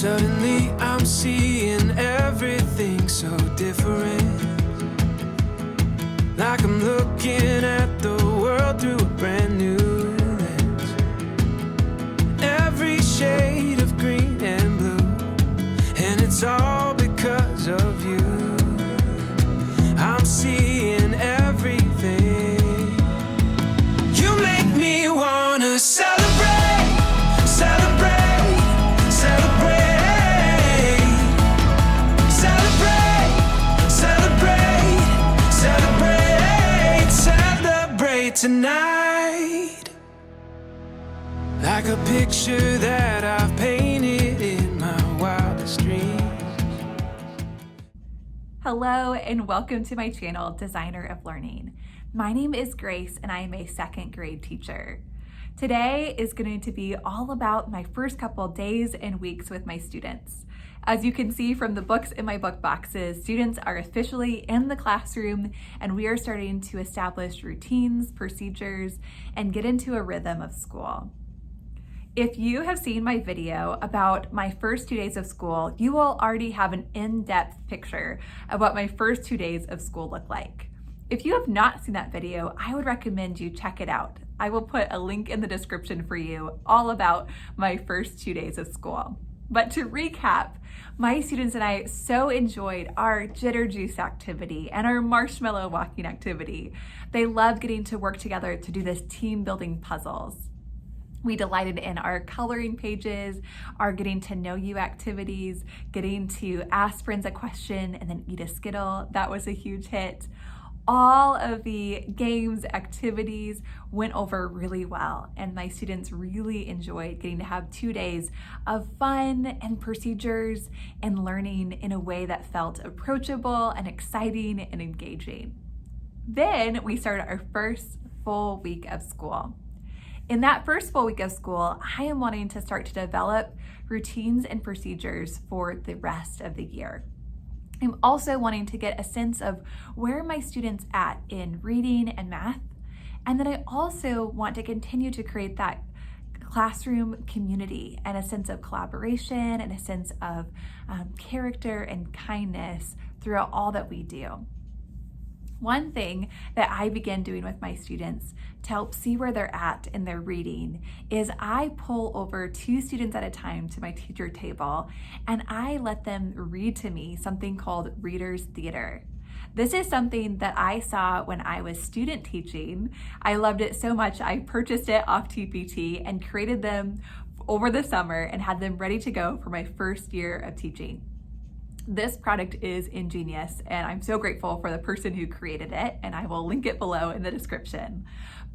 Suddenly I'm seeing everything so different. Like I'm looking at the world through a brand new lens. Every shade of green and blue, and it's all because of you. I'm seeing everything. You make me wanna celebrate, celebrate, celebrate, celebrate, celebrate, celebrate, celebrate tonight. Like a picture that I've painted in my wildest dreams. Hello and welcome to my channel, Designer of Learning. My name is Grace and I am a second grade teacher. Today is going to be all about my first couple days and weeks with my students. As you can see from the books in my book boxes, students are officially in the classroom and we are starting to establish routines, procedures, and get into a rhythm of school. If you have seen my video about my first 2 days of school, you will already have an in-depth picture of what my first 2 days of school look like. If you have not seen that video, I would recommend you check it out. I will put a link in the description for you all about my first 2 days of school. But to recap, my students and I so enjoyed our jitter juice activity and our marshmallow walking activity. They love getting to work together to do this team building puzzles. We delighted in our coloring pages, our getting to know you activities, getting to ask friends a question and then eat a Skittle. That was a huge hit. All of the games, activities went over really well, and my students really enjoyed getting to have 2 days of fun and procedures and learning in a way that felt approachable and exciting and engaging. Then we started our first full week of school. In that first full week of school, I am wanting to start to develop routines and procedures for the rest of the year. I'm also wanting to get a sense of where my students at in reading and math. And then I also want to continue to create that classroom community and a sense of collaboration and a sense of character and kindness throughout all that we do. One thing that I begin doing with my students to help see where they're at in their reading is I pull over 2 students at a time to my teacher table and I let them read to me something called Reader's Theater. This is something that I saw when I was student teaching. I loved it so much I purchased it off TPT and created them over the summer and had them ready to go for my first year of teaching. This product is ingenious and I'm so grateful for the person who created it, and I will link it below in the description.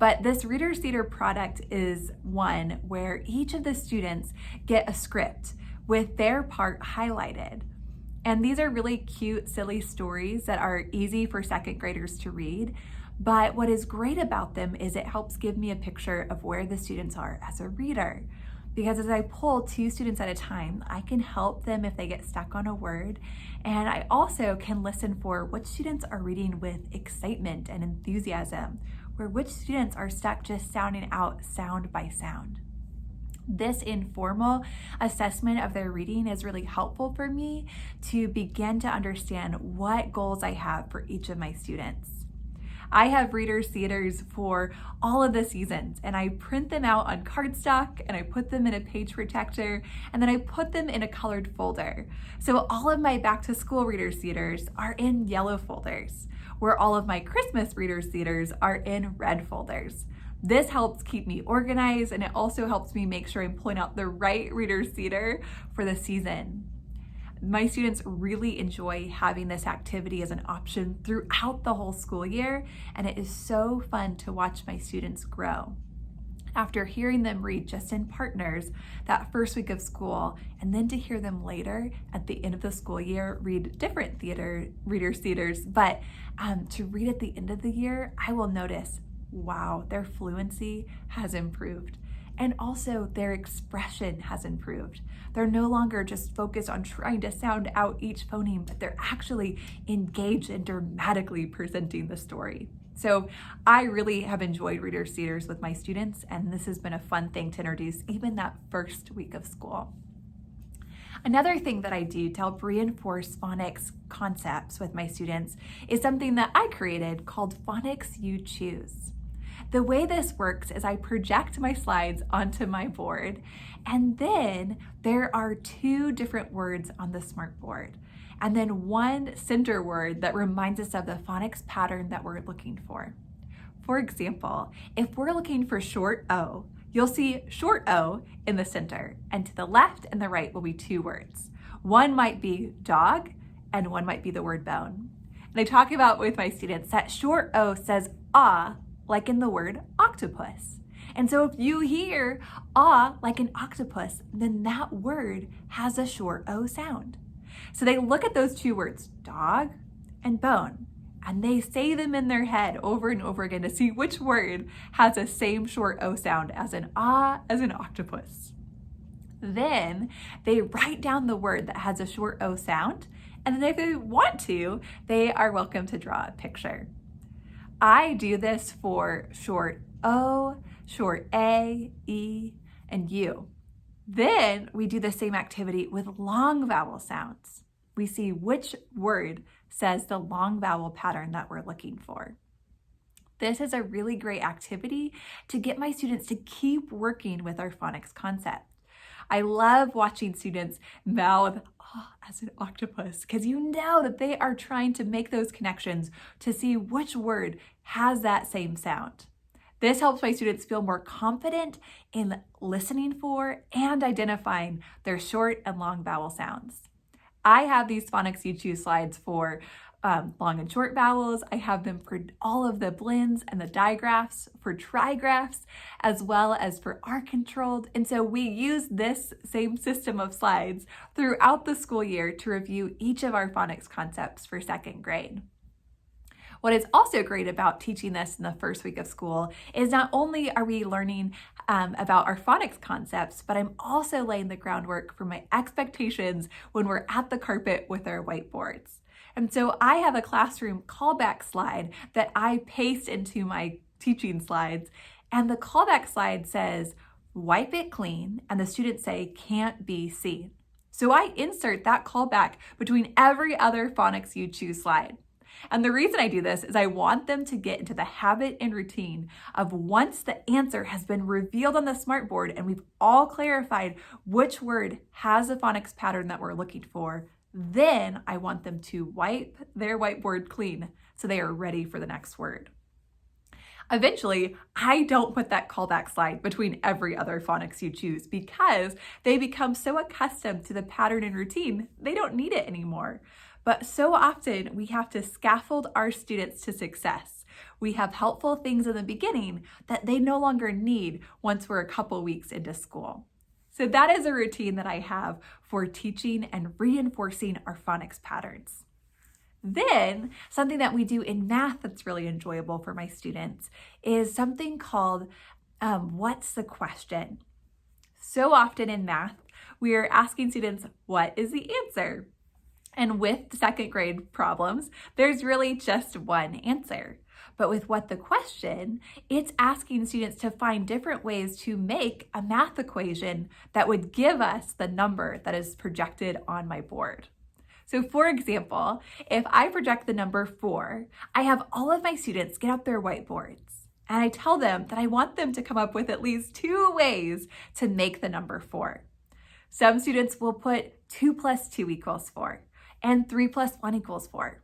But this Reader's Theater product is one where each of the students get a script with their part highlighted. And these are really cute, silly stories that are easy for second graders to read. But what is great about them is it helps give me a picture of where the students are as a reader. Because as I pull 2 students at a time, I can help them if they get stuck on a word. And I also can listen for which students are reading with excitement and enthusiasm, or which students are stuck just sounding out sound by sound. This informal assessment of their reading is really helpful for me to begin to understand what goals I have for each of my students. I have Reader's Theaters for all of the seasons, and I print them out on cardstock and I put them in a page protector, and then I put them in a colored folder. So all of my back to school Reader's Theaters are in yellow folders, where all of my Christmas Reader's Theaters are in red folders. This helps keep me organized, and it also helps me make sure I'm pulling out the right Reader's Theater for the season. My students really enjoy having this activity as an option throughout the whole school year, and it is so fun to watch my students grow. After hearing them read just in partners that first week of school, and then to hear them later at the end of the school year read different Reader's Theaters, but to read at the end of the year, I will notice, wow, their fluency has improved. And also their expression has improved. They're no longer just focused on trying to sound out each phoneme, but they're actually engaged in dramatically presenting the story. So I really have enjoyed Reader's Theaters with my students, and this has been a fun thing to introduce even that first week of school. Another thing that I do to help reinforce phonics concepts with my students is something that I created called Phonics You Choose. The way this works is I project my slides onto my board, and then there are 2 different words on the smartboard, and then 1 center word that reminds us of the phonics pattern that we're looking for. For example, if we're looking for short O, you'll see short O in the center, and to the left and the right will be 2 words. One might be dog, and one might be the word bone. And I talk about with my students that short O says ah, like in the word octopus. And so if you hear ah like an octopus, then that word has a short O sound. So they look at those 2 words, dog and bone, and they say them in their head over and over again to see which word has the same short O sound as an ah, as an octopus. Then they write down the word that has a short O sound, and then if they want to, they are welcome to draw a picture. I do this for short O, short A, E, and U. Then we do the same activity with long vowel sounds. We see which word says the long vowel pattern that we're looking for. This is a really great activity to get my students to keep working with our phonics concept. I love watching students mouth as an octopus, because you know that they are trying to make those connections to see which word has that same sound. This helps my students feel more confident in listening for and identifying their short and long vowel sounds. I have these Phonics You Choose slides for long and short vowels. I have them for all of the blends and the digraphs, for trigraphs, as well as for R-controlled. And so we use this same system of slides throughout the school year to review each of our phonics concepts for 2nd grade. What is also great about teaching this in the first week of school is not only are we learning about our phonics concepts, but I'm also laying the groundwork for my expectations when we're at the carpet with our whiteboards. And so I have a classroom callback slide that I paste into my teaching slides, and the callback slide says, wipe it clean, and the students say, can't be seen. So I insert that callback between every other Phonics You Choose slide. And the reason I do this is I want them to get into the habit and routine of, once the answer has been revealed on the smartboard and we've all clarified which word has the phonics pattern that we're looking for, then I want them to wipe their whiteboard clean so they are ready for the next word. Eventually, I don't put that callback slide between every other Phonics You Choose because they become so accustomed to the pattern and routine, they don't need it anymore. But so often we have to scaffold our students to success. We have helpful things in the beginning that they no longer need once we're a couple weeks into school. So that is a routine that I have for teaching and reinforcing our phonics patterns. Then something that we do in math that's really enjoyable for my students is something called what's the question? So often in math, we are asking students, what is the answer? And with 2nd grade problems, there's really just one answer. But with what the question, it's asking students to find different ways to make a math equation that would give us the number that is projected on my board. So for example, if I project the number 4, I have all of my students get out their whiteboards, and I tell them that I want them to come up with at least 2 ways to make the number 4. Some students will put 2 plus 2 equals 4. And 3 plus 1 equals 4.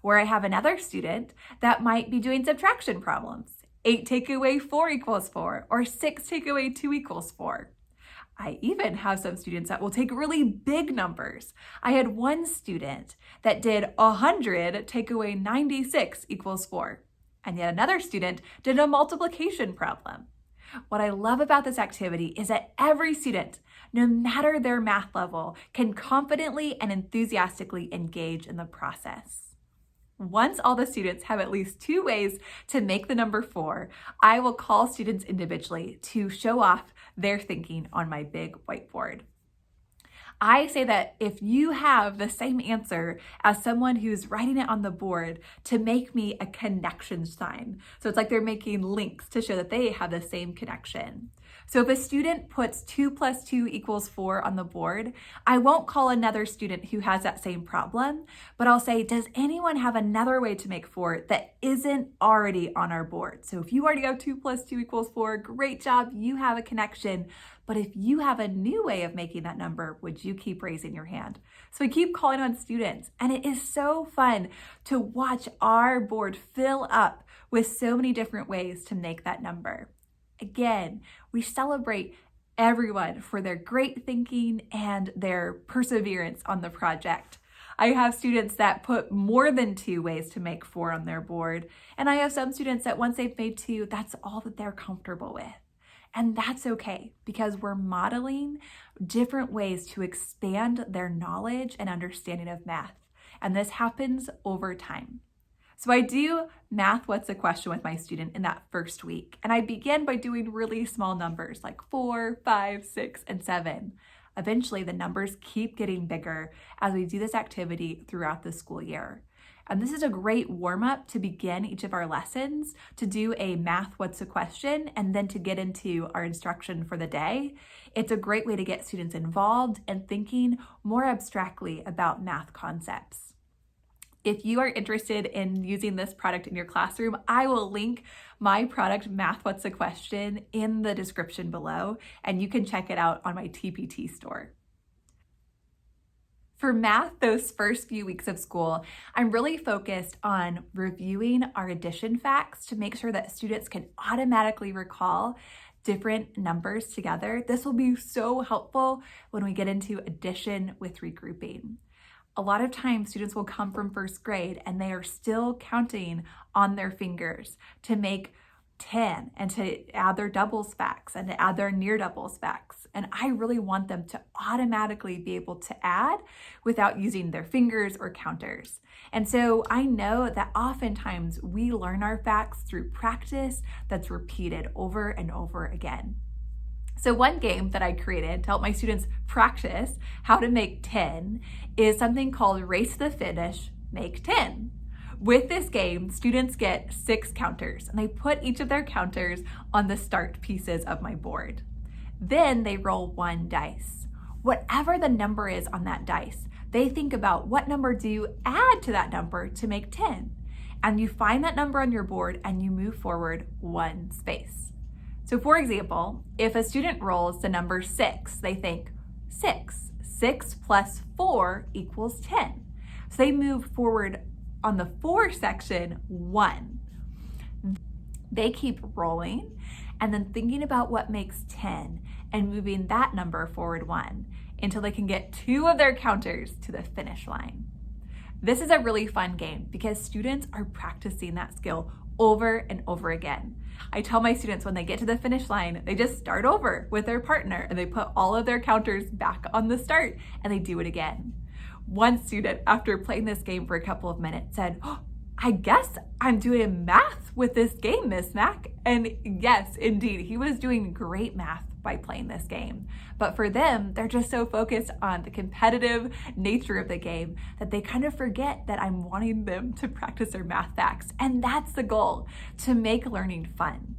Where I have another student that might be doing subtraction problems. 8 take away 4 equals 4, or 6 take away 2 equals 4. I even have some students that will take really big numbers. I had one student that did 100 take away 96 equals 4. And yet another student did a multiplication problem. What I love about this activity is that every student, no matter their math level, can confidently and enthusiastically engage in the process. Once all the students have at least 2 ways to make the number 4, I will call students individually to show off their thinking on my big whiteboard. I say that if you have the same answer as someone who's writing it on the board, to make me a connection sign. So it's like they're making links to show that they have the same connection. So if a student puts 2 plus 2 equals 4 on the board, I won't call another student who has that same problem, but I'll say, does anyone have another way to make 4 that isn't already on our board? So if you already have 2 plus 2 equals 4, great job, you have a connection. But if you have a new way of making that number, would you keep raising your hand? So we keep calling on students, and it is so fun to watch our board fill up with so many different ways to make that number. Again, we celebrate everyone for their great thinking and their perseverance on the project. I have students that put more than 2 ways to make 4 on their board, and I have some students that once they've made 2, that's all that they're comfortable with. And that's okay, because we're modeling different ways to expand their knowledge and understanding of math. And this happens over time. So I do math what's a question with my student in that first week. And I begin by doing really small numbers like 4, 5, 6, and 7. Eventually, the numbers keep getting bigger as we do this activity throughout the school year. And this is a great warm-up to begin each of our lessons, to do a math what's a question, and then to get into our instruction for the day. It's a great way to get students involved and thinking more abstractly about math concepts. If you are interested in using this product in your classroom, I will link my product, Math What's a Question, in the description below, and you can check it out on my TPT store. For math, those first few weeks of school, I'm really focused on reviewing our addition facts to make sure that students can automatically recall different numbers together. This will be so helpful when we get into addition with regrouping. A lot of times students will come from first grade and they are still counting on their fingers to make 10 and to add their doubles facts and to add their near doubles facts. And I really want them to automatically be able to add without using their fingers or counters. And so I know that oftentimes we learn our facts through practice that's repeated over and over again. So one game that I created to help my students practice how to make 10 is something called Race to the Finish, Make 10. With this game, students get 6 counters, and they put each of their counters on the start pieces of my board. Then they roll 1 dice. Whatever the number is on that dice, they think about what number do you add to that number to make 10. And you find that number on your board and you move forward 1 space. So for example, if a student rolls the number 6, they think 6. 6 plus 4 equals 10. So they move forward on the 4 section 1. They keep rolling and then thinking about what makes 10 and moving that number forward 1 until they can get 2 of their counters to the finish line. This is a really fun game because students are practicing that skill over and over again. I tell my students when they get to the finish line, they just start over with their partner and they put all of their counters back on the start and they do it again. One student, after playing this game for a couple of minutes, said, "Oh, I guess I'm doing math with this game, Miss Mac." And yes, indeed, he was doing great math by playing this game. But for them, they're just so focused on the competitive nature of the game that they kind of forget that I'm wanting them to practice their math facts. And that's the goal, to make learning fun.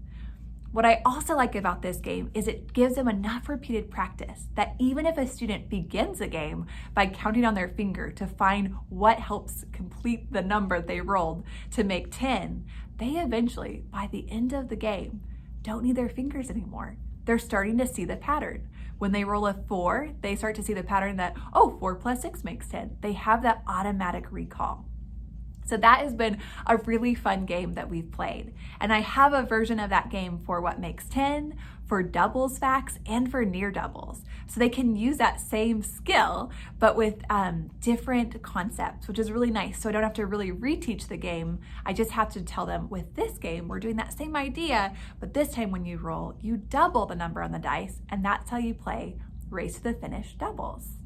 What I also like about this game is it gives them enough repeated practice that even if a student begins a game by counting on their finger to find what helps complete the number they rolled to make 10, they eventually, by the end of the game, don't need their fingers anymore. They're starting to see the pattern. When they roll a 4, they start to see the pattern that, oh, 4 plus 6 makes 10. They have that automatic recall. So that has been a really fun game that we've played. And I have a version of that game for what makes 10, for doubles facts, and for near doubles. So they can use that same skill, but with different concepts, which is really nice. So I don't have to really reteach the game. I just have to tell them with this game, we're doing that same idea, but this time when you roll, you double the number on the dice, and that's how you play Race to the Finish doubles.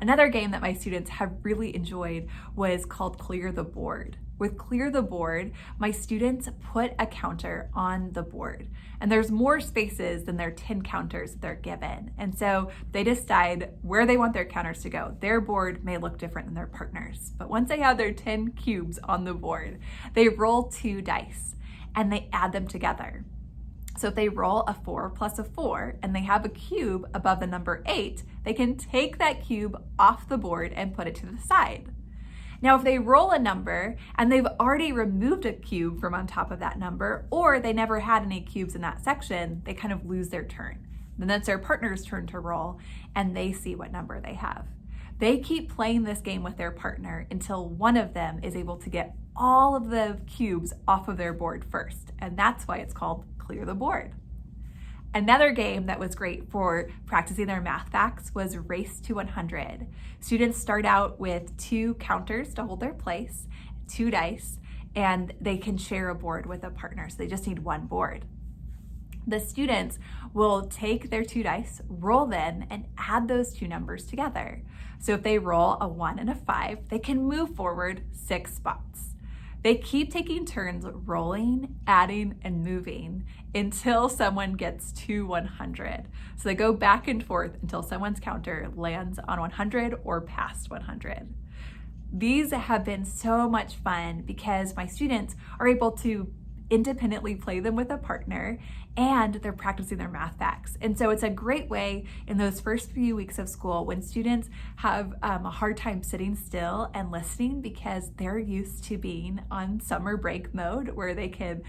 Another game that my students have really enjoyed was called Clear the Board. With Clear the Board, my students put a counter on the board, and there's more spaces than their 10 counters that they're given. And so they decide where they want their counters to go. Their board may look different than their partners, but once they have their 10 cubes on the board, they roll 2 dice and they add them together. So if they roll a 4 plus a 4 and they have a cube above the number 8, they can take that cube off the board and put it to the side. Now, if they roll a number and they've already removed a cube from on top of that number, or they never had any cubes in that section, they kind of lose their turn. Then it's their partner's turn to roll and they see what number they have. They keep playing this game with their partner until one of them is able to get all of the cubes off of their board first. And that's why it's called Clear the Board. Another game that was great for practicing their math facts was Race to 100. Students start out with 2 counters to hold their place, 2 dice, and they can share a board with a partner. So they just need 1 board. The students will take their 2 dice, roll them, and add those 2 numbers together. So if they roll a 1 and a 5, they can move forward 6 spots. They keep taking turns rolling, adding, and moving until someone gets to 100. So they go back and forth until someone's counter lands on 100 or past 100. These have been so much fun because my students are able to independently play them with a partner, and they're practicing their math facts. And so it's a great way in those first few weeks of school when students have a hard time sitting still and listening because they're used to being on summer break mode where they can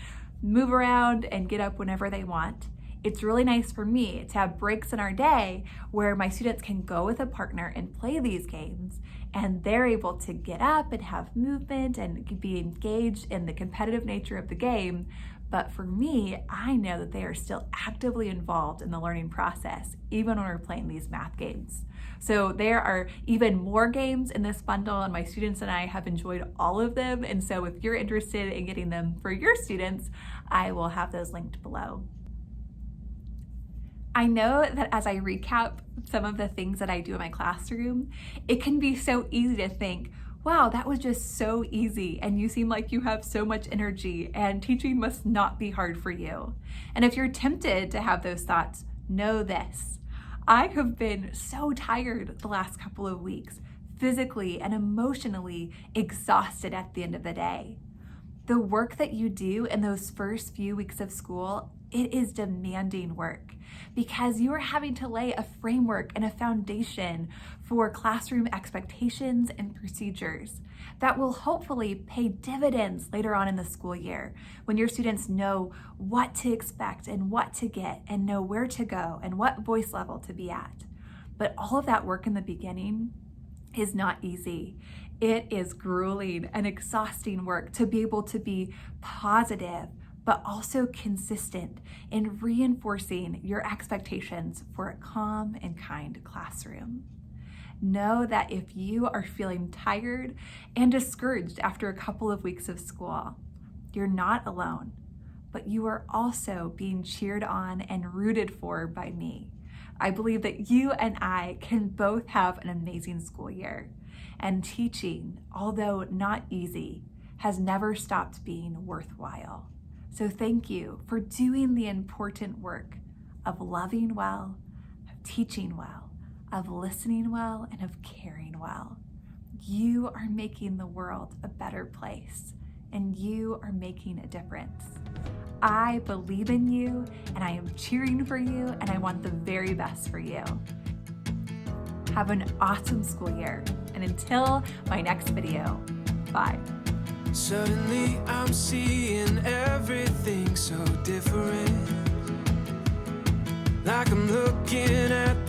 move around and get up whenever they want. It's really nice for me to have breaks in our day where my students can go with a partner and play these games, and they're able to get up and have movement and be engaged in the competitive nature of the game. But for me, I know that they are still actively involved in the learning process, even when we're playing these math games. So there are even more games in this bundle, and my students and I have enjoyed all of them. And so if you're interested in getting them for your students, I will have those linked below. I know that as I recap some of the things that I do in my classroom, it can be so easy to think, wow, that was just so easy, and you seem like you have so much energy, and teaching must not be hard for you. And if you're tempted to have those thoughts, know this. I have been so tired the last couple of weeks, physically and emotionally exhausted at the end of the day. The work that you do in those first few weeks of school, it is demanding work because you are having to lay a framework and a foundation for classroom expectations and procedures that will hopefully pay dividends later on in the school year when your students know what to expect and what to get and know where to go and what voice level to be at. But all of that work in the beginning is not easy. It is grueling and exhausting work to be able to be positive, but also consistent in reinforcing your expectations for a calm and kind classroom. Know that if you are feeling tired and discouraged after a couple of weeks of school, you're not alone, but you are also being cheered on and rooted for by me. I believe that you and I can both have an amazing school year. And teaching, although not easy, has never stopped being worthwhile. So thank you for doing the important work of loving well, of teaching well, of listening well, and of caring well. You are making the world a better place, and you are making a difference. I believe in you, and I am cheering for you, and I want the very best for you. Have an awesome school year, and until my next video, bye. Suddenly I'm seeing everything so different. Like I'm looking at